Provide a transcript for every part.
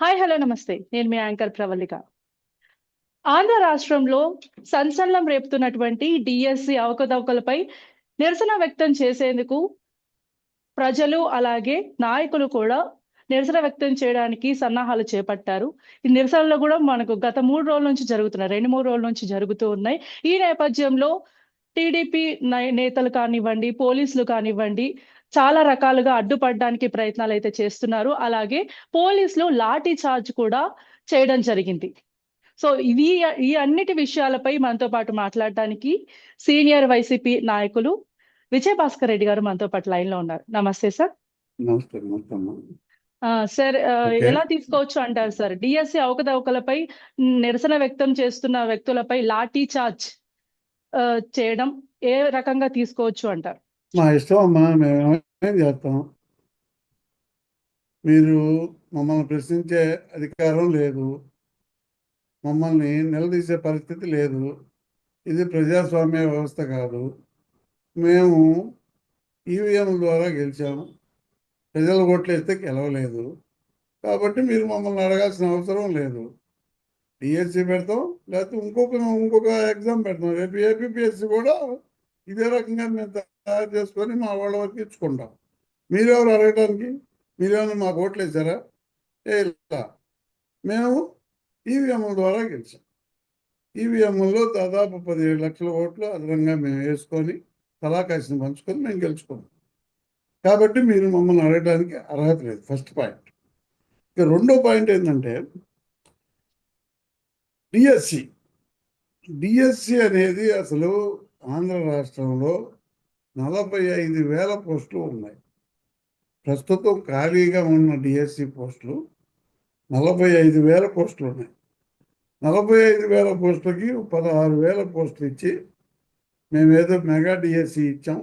Hi hello నమస్తే. నేను మీ anchor Pravalika. Andhra రాష్ట్రంలో సంచలనం రేపుతున్నటువంటి డిఎస్సి అవకతవకలపై నిరసన వ్యక్తం చేసేందుకు ప్రజలు అలాగే నాయకులు కూడా నిరసన వ్యక్తం చేయడానికి సన్నాహాలు చేపట్టారు. ఈ నిరసనలు కూడా మనకు గత 3 రోజుల నుంచి జరుగుతున్నాయి. 2, 3 రోజుల నుంచి జరుగుతూ ఉన్నాయి. ఈ నేపథ్యంలో టీడీపీ నేతలు కానివ్వండి, పోలీసులు కానివ్వండి, చాలా రకాలుగా అడ్డుపడడానికి ప్రయత్నాలైతే చేస్తున్నారు. అలాగే పోలీసులు లాఠీ చార్జ్ కూడా చేయడం జరిగింది. సో, ఈ అన్నిటి విషయాలపై మనతో పాటు మాట్లాడటానికి సీనియర్ వైసీపీ నాయకులు విజయభాస్కర్ రెడ్డి గారు మనతో పాటు లైన్‌లో ఉన్నారు. నమస్తే సార్. నమస్తే నమస్తే అమ్మా. Sir, okay. ఎలా తీసుకోవచ్చు అంటారు సార్? డిఎస్సి అవకతవకలపై నిరసన వ్యక్తం చేస్తున్న వ్యక్తులపై లాఠీ చార్జ్ చేయడం ఏ రకంగా తీసుకోవచ్చు అంటారు? మా ఇష్టం అమ్మా, మేము ఏం చేస్తాం. మీరు మమ్మల్ని ప్రశ్నించే అధికారం లేదు, మమ్మల్ని నిలదీసే పరిస్థితి లేదు. ఇది ప్రజాస్వామ్య వ్యవస్థ కాదు. మేము ఈవీఎంల ద్వారా గెలిచాము, ప్రజలు ఓట్లు వేస్తే గెలవలేదు. కాబట్టి మీరు మమ్మల్ని అడగాల్సిన అవసరం లేదు. డిఎస్సి పెడతాం, లేకపోతే ఇంకొక ఎగ్జామ్ పెడతాం. రేపు ఏపీపీఎస్సి కూడా ఇదే రకంగా మేము తయారు చేసుకొని మా వాళ్ళ వరకు ఇచ్చుకుంటాం. మీరెవరు అడగటానికి? మీరేమైనా మాకు ఓట్లు వేసారా? ఇలా మేము ఈవీఎంల ద్వారా గెలిచాం. ఈవీఎంలో దాదాపు 17 లక్షల ఓట్లు అదనంగా మేము వేసుకొని తలాకాసిని పంచుకొని మేము గెలుచుకున్నాం. కాబట్టి మీరు మమ్మల్ని అడగడానికి అర్హత లేదు. First point. ఇక రెండో పాయింట్ ఏంటంటే డిఎస్సి అనేది అసలు ఆంధ్ర రాష్ట్రంలో 45,000 పోస్టులు ఉన్నాయి. ప్రస్తుతం ఖాళీగా ఉన్న డిఎస్సి పోస్టులు 45,000 పోస్టులు ఉన్నాయి. 45,000 పోస్టులకి 16,000 పోస్టులు ఇచ్చి మేమేదో మెగా డిఎస్సి ఇచ్చాం,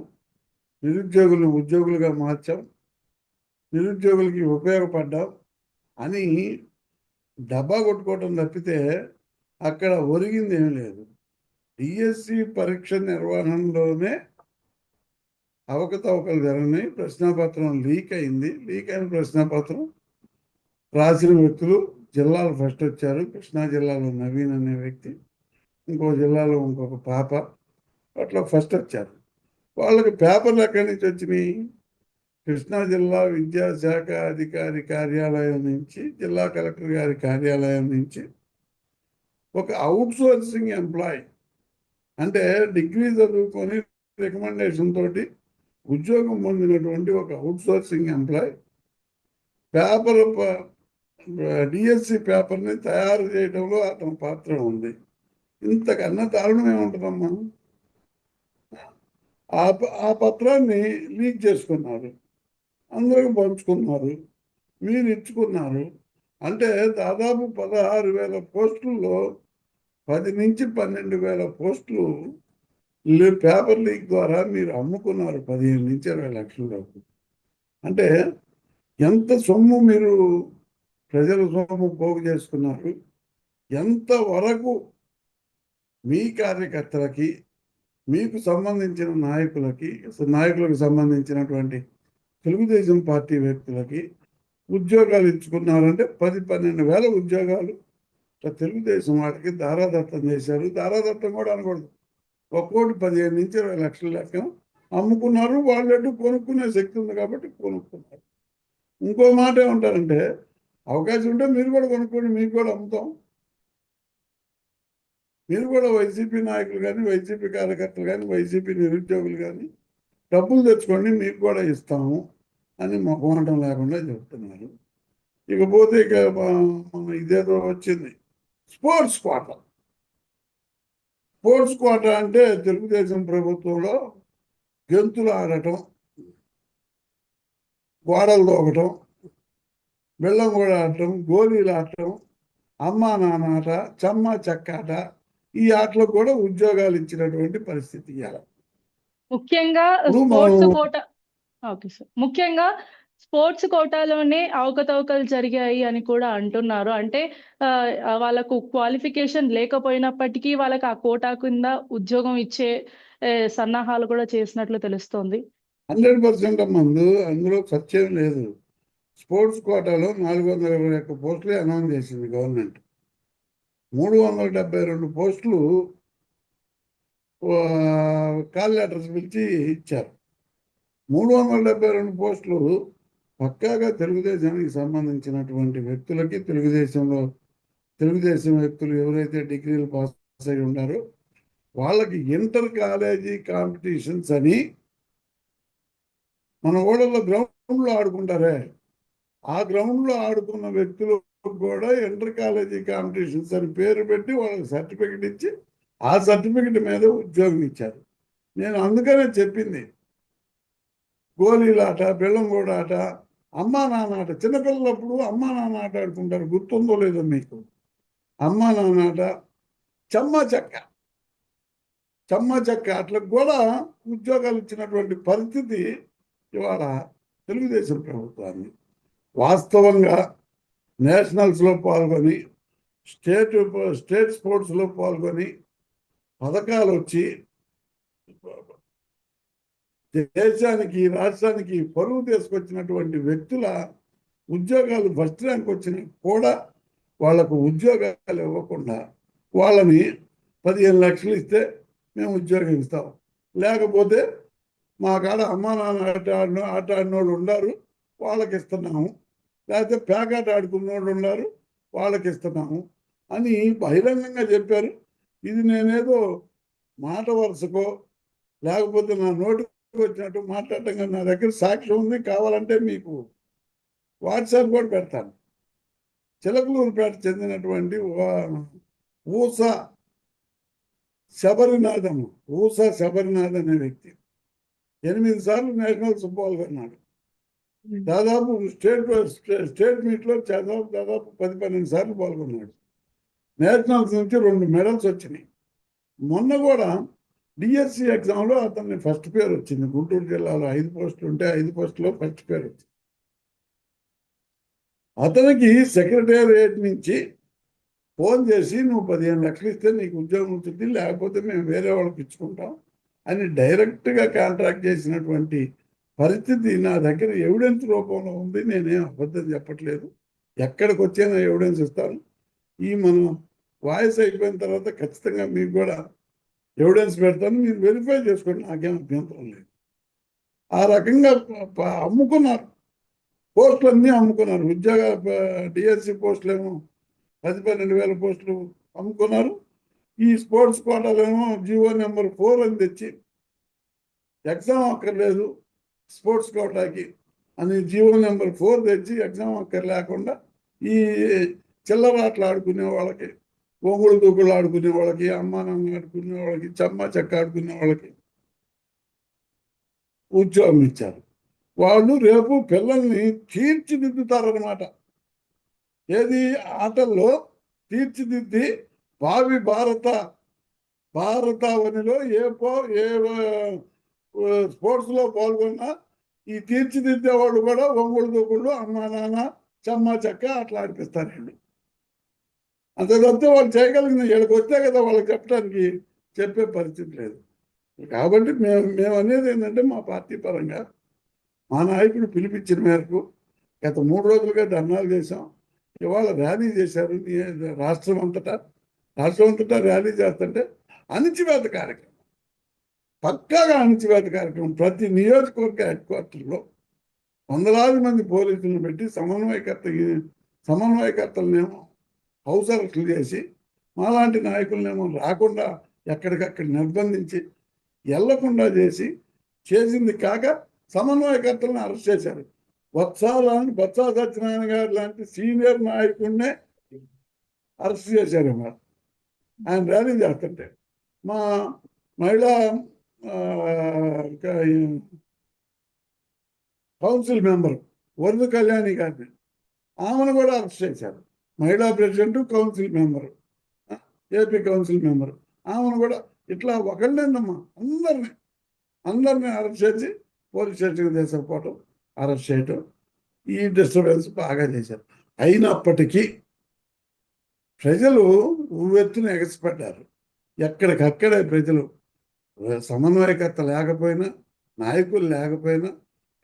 నిరుద్యోగులను ఉద్యోగులుగా మార్చాం, నిరుద్యోగులకి ఉపయోగపడ్డాం అని డబ్బా కొట్టుకోవటం తప్పితే అక్కడ ఒరిగింది ఏం లేదు. డిఎస్సి పరీక్ష నిర్వహణలోనే అవకతవకలు జరిగినాయి. ప్రశ్నాపత్రం లీక్ అయింది. లీక్ అయిన ప్రశ్నాపత్రం రాసిన వ్యక్తులు జిల్లాలు ఫస్ట్ వచ్చారు. కృష్ణా జిల్లాలో నవీన్ అనే వ్యక్తి, ఇంకో జిల్లాలో ఇంకొక పాప, అట్లా ఫస్ట్ వచ్చారు. వాళ్ళకి పేపర్లు ఎక్కడి నుంచి వచ్చినాయి? కృష్ణా జిల్లా విద్యాశాఖ అధికారి కార్యాలయం నుంచి, జిల్లా కలెక్టర్ గారి కార్యాలయం నుంచి ఒక అవుట్సోర్సింగ్ ఎంప్లాయీ, అంటే డిగ్రీ చదువుకొని రికమెండేషన్ తోటి ఉద్యోగం పొందినటువంటి ఒక అవుట్సోర్సింగ్ ఎంప్లాయీ పేపర్ డిఎస్సి పేపర్ని తయారు చేయడంలో అతని పాత్ర ఉంది. ఇంతకన్నా దారుణం ఏముంటుందమ్మా? ఆ పత్రాన్ని లీక్ చేసుకున్నారు, అందరికి పంచుకున్నారు, మీరు ఇచ్చుకున్నారు. అంటే దాదాపు 16,000 పోస్టుల్లో 10 నుంచి 12,000 పోస్టులు పేపర్ లీక్ ద్వారా మీరు అమ్ముకున్నారు 15 నుంచి 20 లక్షల వరకు. అంటే ఎంత సొమ్ము మీరు ప్రజల సొమ్ము పోగు చేసుకున్నారు, ఎంతవరకు మీ కార్యకర్తలకి, మీకు సంబంధించిన నాయకులకు సంబంధించినటువంటి తెలుగుదేశం పార్టీ వ్యక్తులకి ఉద్యోగాలు ఇచ్చుకున్నారంటే 10-12,000 ఉద్యోగాలు తెలుగుదేశం వాటికి దారాదత్తం చేశారు. దారాదత్తం కూడా అనకూడదు, ఒక్కోటి 15 నుంచి 20 లక్షల లెక్కన అమ్ముకున్నారు. వాళ్ళట్టు కొనుక్కునే శక్తి ఉంది కాబట్టి కొనుక్కున్నారు. ఇంకో మాట ఏమంటారంటే, అవకాశం ఉంటే మీరు కూడా కొనుక్కోండి, మీకు కూడా అమ్ముతాం, మీరు కూడా వైసీపీ నాయకులు కానీ, వైసీపీ కార్యకర్తలు కానీ, వైసీపీ నిరుద్యోగులు కానీ డబ్బులు తెచ్చుకోండి, మీకు కూడా ఇస్తాము అని మొహమాటం లేకుండా చెప్తున్నారు. ఇకపోతే ఇక ఇదేదో వచ్చింది స్పోర్ట్స్ కోటా అంటే తెలుగుదేశం ప్రభుత్వంలో గెంతులు ఆడటం, గోడలు దోకటం, బెల్లం కూడా ఆడటం, గోళీలు ఆడటం, అమ్మా నానాట, చమ్మా చక్కాట, ఈ ఆటలకు కూడా ఉద్యోగాలు ఇచ్చినటువంటి పరిస్థితి ఇవాళ. ముఖ్యంగా స్పోర్ట్స్ కోటాలోనే అవకతవకలు జరిగాయి అని కూడా అంటున్నారు. అంటే వాళ్ళకు క్వాలిఫికేషన్ లేకపోయినప్పటికీ వాళ్ళకి ఆ కోటా కింద ఉద్యోగం ఇచ్చే సన్నాహాలు కూడా చేసినట్లు తెలుస్తోంది. 100% మందు అందులో సత్యం లేదు. స్పోర్ట్స్ కోటాలో 421 పోస్టులు అనౌన్స్ చేసింది గవర్నమెంట్. 372 పోస్టులు కాల్ లెటర్స్ పిలిచి ఇచ్చారు. 372 పోస్టులు పక్కాగా తెలుగుదేశానికి సంబంధించినటువంటి వ్యక్తులకి, తెలుగుదేశం వ్యక్తులు ఎవరైతే డిగ్రీలు పాస్ అయి ఉన్నారో వాళ్ళకి ఇంటర్ కాలేజీ కాంపిటీషన్స్ అని మన ఊళ్ళలో గ్రౌండ్లో ఆడుకుంటారే, ఆ గ్రౌండ్లో ఆడుకున్న వ్యక్తులు కూడా ఇంటర్ కాలేజీ కాంపిటీషన్స్ అని పేరు పెట్టి వాళ్ళకి సర్టిఫికెట్ ఇచ్చి ఆ సర్టిఫికెట్ మీద ఉద్యోగం ఇచ్చారు. నేను అందుకనే చెప్పింది, గోళీలాట, బెల్లంగూడ ఆట, అమ్మా నాన్న ఆట, చిన్నపిల్లలప్పుడు అమ్మా నాన్న ఆట ఆడుకుంటారు, గుర్తుందో లేదో మీకు? అమ్మా నాన్న ఆట, చెమ్మ చెక్క అట్లకు కూడా ఉద్యోగాలు ఇచ్చినటువంటి పరిస్థితి ఇవాళ తెలుగుదేశం ప్రభుత్వాన్ని. వాస్తవంగా నేషనల్స్లో పాల్గొని స్టేట్ స్పోర్ట్స్లో పాల్గొని పథకాలు వచ్చి దేశానికి, రాష్ట్రానికి పరువు తీసుకొచ్చినటువంటి వ్యక్తుల ఉద్యోగాలు ఫస్ట్ ర్యాంక్ వచ్చిన కూడా వాళ్లకు ఉద్యోగాలు ఇవ్వకుండా వాళ్ళని 15 లక్షలు ఇస్తే మేము ఉద్యోగం ఇస్తాం, లేకపోతే మా కాడ అమ్మా నాన్న ఆట ఆడినోళ్ళు ఉన్నారు వాళ్ళకి ఇస్తున్నాము, లేకపోతే పేకాట ఆడుకున్న వాళ్ళు ఉన్నారు వాళ్ళకి ఇస్తున్నాము అని బహిరంగంగా చెప్పారు. ఇది నేనేదో మాట వరుసకో లేకపోతే నా నోటికి వచ్చినట్టు మాట్లాడటం, నా దగ్గర సాక్ష్యం ఉంది, కావాలంటే మీకు వాట్సాప్ కూడా పెడతాను. చిలకలూరుపేట చెందినటువంటి ఊసా శబరినాథ్ అనే వ్యక్తి 8 సార్లు నేషనల్స్ పాల్గొన్నాడు. దాదాపు స్టేట్ మీట్లో దాదాపు 10-12 సార్లు పాల్గొన్నాడు. నేషనల్స్ నుంచి 2 మెడల్స్ వచ్చినాయి. మొన్న కూడా డిఎస్సి ఎగ్జామ్లో అతన్ని ఫస్ట్ పేరు వచ్చింది. గుంటూరు జిల్లాలో 5 పోస్టులు ఉంటే 5 పోస్టులో ఫస్ట్ పేరు వచ్చింది. అతనికి సెక్రటేరియట్ నుంచి ఫోన్ చేసి నువ్వు 15 లక్షలు ఇస్తే నీకు ఉద్యోగం ఉంటుంది, లేకపోతే మేము వేరే వాళ్ళకి ఇచ్చుకుంటాం అని డైరెక్ట్గా కాంట్రాక్ట్ చేసినటువంటి పరిస్థితి నా దగ్గర ఎవిడెన్స్ రూపంలో ఉంది. నేనేం అబద్ధం చెప్పట్లేదు. ఎక్కడికి వచ్చైనా ఎవిడెన్స్ ఇస్తాను. ఈ మనం వాయిస్ అయిపోయిన తర్వాత ఖచ్చితంగా మీకు కూడా ఎవిడెన్స్ పెడతాను, మీరు వెరిఫై చేసుకోండి, నాకేం అభ్యంతరం లేదు. ఆ రకంగా అమ్ముకున్నారు, పోస్టులన్నీ అమ్ముకున్నారు. ఉద్యోగ డిఎస్సి పోస్టులు ఏమో 10-12 వేల పోస్టులు అమ్ముకున్నారు. ఈ స్పోర్ట్స్ కోటాలేమో జీవో నెంబర్ 4 అని తెచ్చి ఎగ్జామ్ అక్కర్లేదు స్పోర్ట్స్ కోటాకి అని జీవో నెంబర్ 4 తెచ్చి ఎగ్జామ్ అక్కర్లేకుండా ఈ చిల్లరాట్లు ఆడుకునే వాళ్ళకి, ఒంగుడు దూకులు ఆడుకునే వాళ్ళకి, అమ్మా నాన్న ఆడుకునే వాళ్ళకి, చెమ్మ చెక్క ఆడుకునే వాళ్ళకి ఉద్యోగం ఇచ్చారు. వాళ్ళు రేపు పిల్లల్ని తీర్చిదిద్దుతారనమాట. ఏది ఆటల్లో తీర్చిదిద్ది భావి భారతావనిలో ఏ స్పోర్ట్స్లో పాల్గొన్నా ఈ తీర్చిదిద్దే వాళ్ళు కూడా ఒంగుడు దూకుళ్ళు, అమ్మా నాన్న, చెమ్మ చెక్క అట్లా ఆడిపిస్తారండి. అంత తప్పితే వాళ్ళు చేయగలిగిన వీళ్ళకి వస్తే కదా వాళ్ళకి చెప్పే పరిస్థితి లేదు. కాబట్టి మేము అనేది ఏంటంటే మా పార్టీ పరంగా మా నాయకుడు పిలిపించిన మేరకు గత 3 రోజులుగా ధర్నాలు చేశాం. ఇవాళ ర్యాలీ చేశారు. రాష్ట్రం అంతటా ర్యాలీ చేస్తుంటే అణిచివేత కార్యక్రమం, పక్కాగా అణిచివేత కార్యక్రమం. ప్రతి నియోజకవర్గ హెడ్ క్వార్టర్లో వందలాది మంది పోలీసులను పెట్టి సమన్వయకర్తలనేమో హౌస్ అరెస్టులు చేసి మాలాంటి నాయకులనేమో రాకుండా ఎక్కడికక్కడ నిర్బంధించి వెళ్లకుండా చేసింది కాక సమన్వయకర్తలను అరెస్ట్ చేశారు. బొత్స సత్యనారాయణ గారు లాంటి సీనియర్ నాయకుడినే అరెస్ట్ చేశారు. ఆయన ర్యాలీ చేస్తుంటే మా మహిళా కౌన్సిల్ మెంబర్ వరద కళ్యాణి గారిని, ఆమెను కూడా అరెస్ట్ చేశారు. మహిళా president, council member, AP council member, ఆమెను కూడా ఇట్లా ఒకళ్ళేందమ్మా అందరినీ అరెస్ట్ చేసి పోలీస్ స్టేషన్కి తీసుకుపోవటం, అరెస్ట్ చేయటం, ఈ డిస్టర్బెన్స్ బాగా చేశారు. అయినప్పటికీ ప్రజలు ఉవ్వెత్తున ఎగసిపడ్డారు. ఎక్కడికక్కడే ప్రజలు, సమన్వయకర్త లేకపోయినా, నాయకులు లేకపోయినా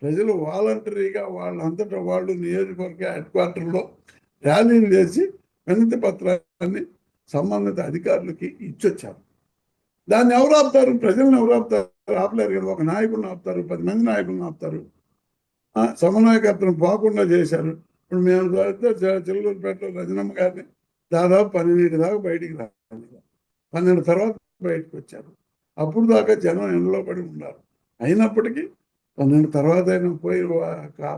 ప్రజలు వాలంటరీగా వాళ్ళంతటా వాళ్ళు నియోజకవర్గ హెడ్ క్వార్టర్లో ర్యాలీలు చేసి వినతి పత్రాన్ని సంబంధిత అధికారులకి ఇచ్చొచ్చారు. దాన్ని ఎవరు ఆపుతారు? ప్రజలను ఎవరు ఆపుతారు? ఆపలేరు కదా. ఒక నాయకుడిని ఆపుతారు, 10 మంది నాయకులను ఆపుతారు. సమన్వయకర్తను పోకుండా చేశారు. ఇప్పుడు మేము చిల్లూరుపేటలో రజనమ్మ గారిని దాదాపు 12 దాకా బయటికి రాలేదు. 12 తర్వాత బయటకు వచ్చారు. అప్పుడు దాకా జనం ఎండలో పడి ఉన్నారు. అయినప్పటికీ 12 తర్వాత అయినా పోయి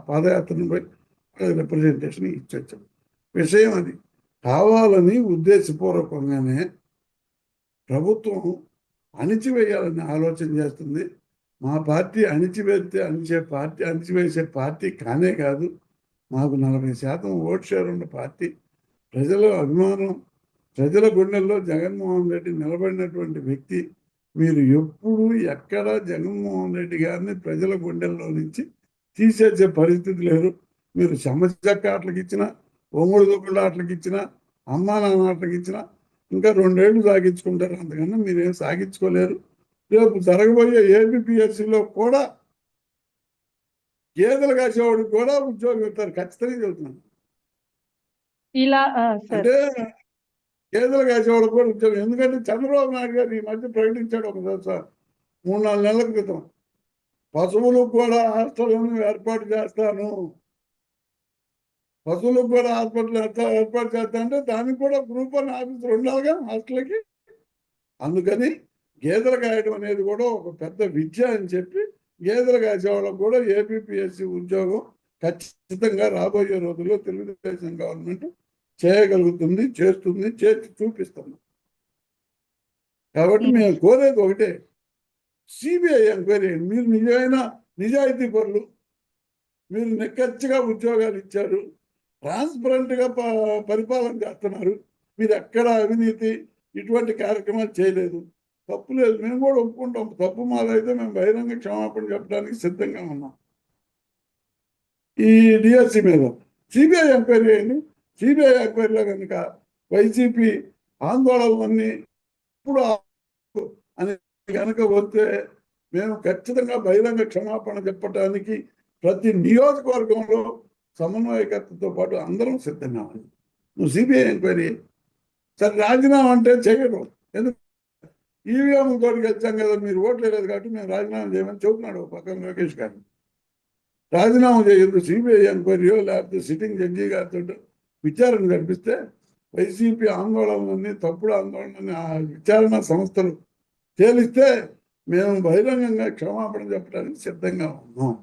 పాదయాత్రను పోయి రిప్రజెంటేషన్ ఇచ్చొచ్చాం. విషయం అది. కావాలని ఉద్దేశపూర్వకంగానే ప్రభుత్వం అణిచివేయాలని ఆలోచన చేస్తుంది. మా పార్టీ అణిచివేసే పార్టీ కానే కాదు. మాకు 40% ఓట్ షేర్ ఉన్న పార్టీ. ప్రజల అభిమానం, ప్రజల గుండెల్లో జగన్మోహన్ రెడ్డి నిలబడినటువంటి వ్యక్తి. మీరు ఎప్పుడు ఎక్కడ జగన్మోహన్ రెడ్డి గారిని ప్రజల గుండెల్లో నుంచి తీసేసే పరిస్థితి లేదు. మీరు చెక్క ఆటలకు ఇచ్చినా, ఒంగుడు దుక్కుడు ఆటలకు ఇచ్చినా, అమ్మా నాన్న ఆటలకు ఇచ్చినా ఇంకా 2 ఏళ్ళు సాగించుకుంటారు. అంతకన్నా మీరేం సాగించుకోలేరు. రేపు జరగబోయే ఏపీపీఎస్సీలో కూడా గేదెలు కాసేవాడికి కూడా ఉద్యోగం ఇస్తారు. ఖచ్చితంగా చెబుతున్నాను. ఇలా అంటే గేదెలు కాసేవాడికి కూడా ఉద్యోగం. ఎందుకంటే చంద్రబాబు నాయుడు గారు ఈ మధ్య ప్రకటించాడు ఒకసారి 3-4 నెలల క్రితం, పశువులకు కూడా హాస్టల్ను ఏర్పాటు చేస్తాను. పశువులకు కూడా హాస్పిటల్ ఏర్పాటు చేస్తా అంటే దానికి కూడా గ్రూప్ 1 ఆఫీసర్ ఉండాలిగా హాస్టల్కి. అందుకని గేదెలు కాయడం అనేది కూడా ఒక పెద్ద విద్య అని చెప్పి గేదెలు కాసేవాళ్ళకు కూడా ఏపీపీఎస్సీ ఉద్యోగం ఖచ్చితంగా రాబోయే రోజుల్లో తెలుగుదేశం గవర్నమెంట్ చేయగలుగుతుంది, చేస్తుంది, చేసి చూపిస్తుంది. కాబట్టి మేము కోరేది ఒకటే, సిబిఐ ఎంక్వైరీ. మీరు నిజమైన నిజాయితీ పరులు, మీరు నిక్కచ్చిగా ఉద్యోగాలు ఇచ్చారు, ట్రాన్స్పరెంట్గా పరిపాలన చేస్తున్నారు. మీరు ఎక్కడ అవినీతి ఇటువంటి కార్యక్రమాలు చేయలేదు. తప్పు లేదు, మేము కూడా ఒప్పుకుంటాం. తప్పు మాదైతే మేము బహిరంగ క్షమాపణ చెప్పడానికి సిద్ధంగా ఉన్నాం. ఈ డిఎస్సి మీద సిబిఐ ఎంక్వైరీ అయింది. సిబిఐ ఎంక్వైరీలో కనుక వైసీపీ ఆందోళనలన్నీ ఇప్పుడు అని కనుక వస్తే మేము ఖచ్చితంగా బహిరంగ క్షమాపణ చెప్పడానికి ప్రతి నియోజకవర్గంలో సమన్వయకర్తతో పాటు అందరం సిద్ధంగా ఉన్నాం. నువ్వు సిబిఐ ఎంక్వైరీ సరే, రాజీనామా అంటే చేయడం ఎందుకు? ఈవీఎం తోటి వచ్చాం కదా, మీరు ఓట్లు లేదు కాబట్టి మేము రాజీనామా చేయమని చెబుతున్నాడు పక్కన లోకేష్ గారు. రాజీనామా చేయదు. సిబిఐ ఎంక్వైరీయో లేకపోతే సిట్టింగ్ జడ్జి గారితో విచారణ జరిపిస్తే వైసీపీ ఆందోళనలన్నీ తప్పుడు ఆందోళనని ఆ విచారణ సంస్థలు తేలిస్తే మేము బహిరంగంగా క్షమాపణ చెప్పడానికి సిద్ధంగా ఉన్నాం.